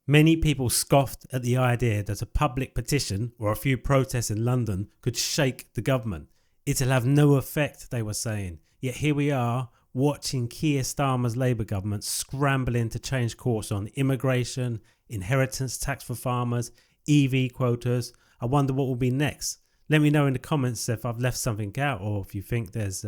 Many people scoffed at the idea that a public petition or a few protests in London could shake the government. It'll have no effect, they were saying. Yet here we are, watching Keir Starmer's Labour government scrambling to change course on immigration, inheritance tax for farmers, EV quotas. I wonder what will be next. Let me know in the comments if I've left something out, or if you think there's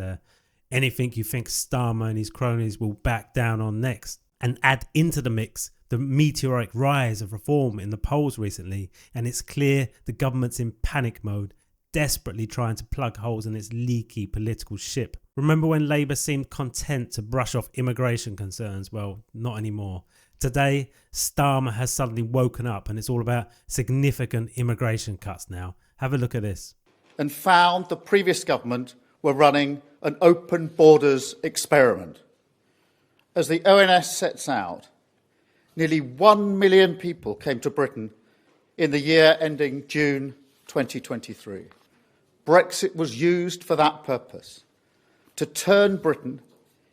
anything you think Starmer and his cronies will back down on next. And add into the mix the meteoric rise of reform in the polls recently, and it's clear the government's in panic mode, desperately trying to plug holes in its leaky political ship. Remember when Labour seemed content to brush off immigration concerns? Well, not anymore. Today, Starmer has suddenly woken up and it's all about significant immigration cuts now. Have a look at this. And found the previous government were running an open borders experiment. As the ONS sets out, nearly 1 million people came to Britain in the year ending June 2023. Brexit was used for that purpose, to turn Britain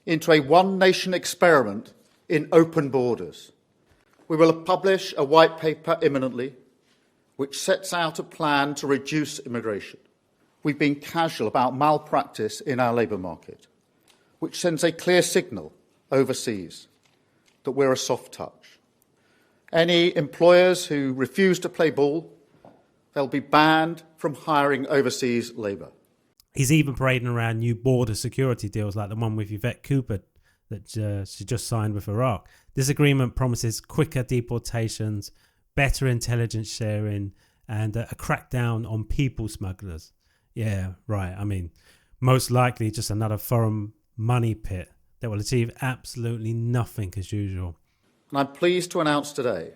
into a one-nation experiment in open borders. We will publish a white paper imminently which sets out a plan to reduce immigration. We've been casual about malpractice in our labour market, which sends a clear signal overseas that we're a soft touch. Any employers who refuse to play ball, they'll be banned from hiring overseas labour. He's even parading around new border security deals like the one with Yvette Cooper that she just signed with Iraq. This agreement promises quicker deportations, better intelligence sharing, and a crackdown on people smugglers. Yeah, right. I mean, most likely just another foreign money pit that will achieve absolutely nothing as usual. And I'm pleased to announce today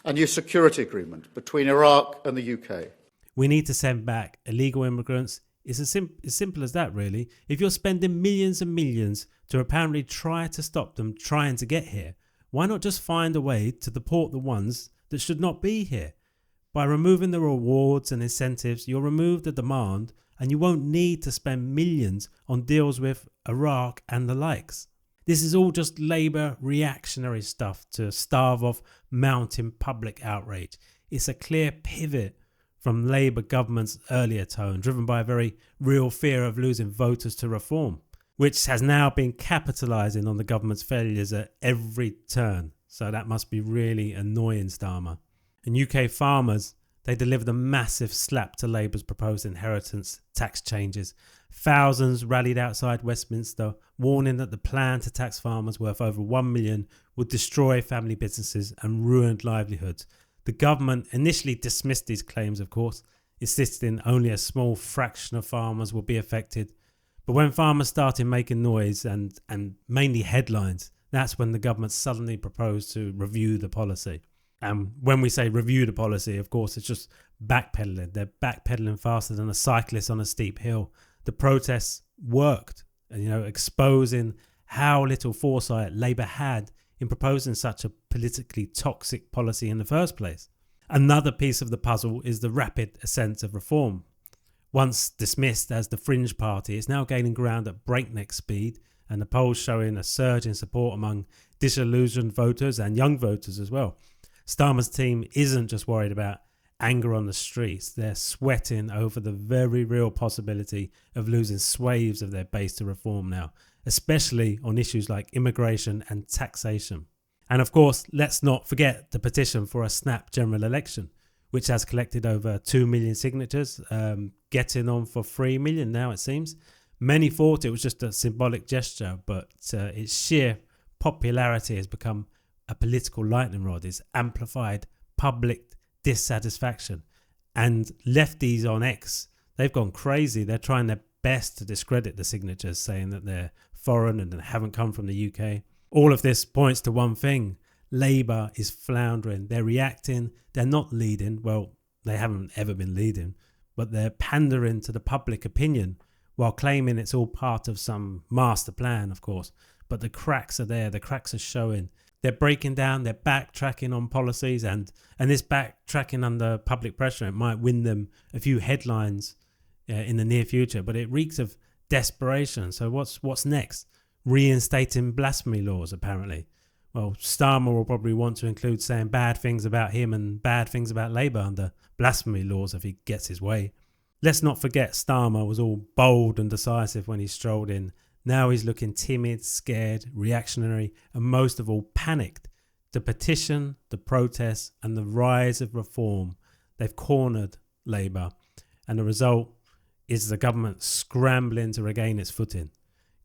a new security agreement between Iraq and the UK. We need to send back illegal immigrants. It's as simple as that, really. If you're spending millions and millions to apparently try to stop them trying to get here, why not just find a way to deport the ones that should not be here? By removing the rewards and incentives, you'll remove the demand and you won't need to spend millions on deals with Iraq and the likes. This is all just Labour reactionary stuff to starve off mounting public outrage. It's a clear pivot from Labour government's earlier tone, driven by a very real fear of losing voters to reform, which has now been capitalising on the government's failures at every turn. So that must be really annoying, Starmer. And UK farmers, they delivered a massive slap to Labour's proposed inheritance tax changes. Thousands rallied outside Westminster, warning that the plan to tax farmers worth over 1 million would destroy family businesses and ruin livelihoods. The government initially dismissed these claims, of course, insisting only a small fraction of farmers will be affected. But when farmers started making noise and mainly headlines, that's when the government suddenly proposed to review the policy. And when we say review the policy, of course, it's just backpedaling. They're backpedaling faster than a cyclist on a steep hill. The protests worked, exposing how little foresight Labour had in proposing such a politically toxic policy in the first place. Another piece of the puzzle is the rapid ascent of reform. Once dismissed as the fringe party, it's now gaining ground at breakneck speed, and the polls showing a surge in support among disillusioned voters and young voters as well. Starmer's team isn't just worried about anger on the streets, they're sweating over the very real possibility of losing swathes of their base to reform now, especially on issues like immigration and taxation. And of course, let's not forget the petition for a snap general election, which has collected over 2 million signatures, getting on for 3 million now, it seems. Many thought it was just a symbolic gesture, but its sheer popularity has become a political lightning rod. It's amplified public dissatisfaction. And lefties on X, they've gone crazy. They're trying their best to discredit the signatures, saying that they're foreign and haven't come from the UK. All of this points to one thing. Labour is floundering. They're reacting. They're not leading. Well, they haven't ever been leading, but they're pandering to the public opinion while claiming it's all part of some master plan, of course. But the cracks are there. The cracks are showing. They're breaking down. They're backtracking on policies, and this backtracking under public pressure, it might win them a few headlines in the near future, but it reeks of desperation. So what's next? Reinstating blasphemy laws, apparently. Well, Starmer will probably want to include saying bad things about him and bad things about Labour under blasphemy laws if he gets his way. Let's not forget Starmer was all bold and decisive when he strolled in. Now he's looking timid, scared, reactionary, and most of all panicked. The petition, the protests, and the rise of reform, they've cornered Labour, and the result is the government scrambling to regain its footing.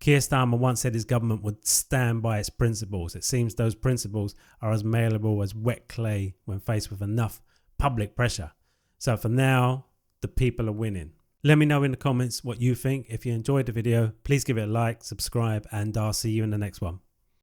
Keir Starmer once said his government would stand by its principles. It seems those principles are as malleable as wet clay when faced with enough public pressure. So for now, the people are winning. Let me know in the comments what you think. If you enjoyed the video, please give it a like, subscribe, and I'll see you in the next one.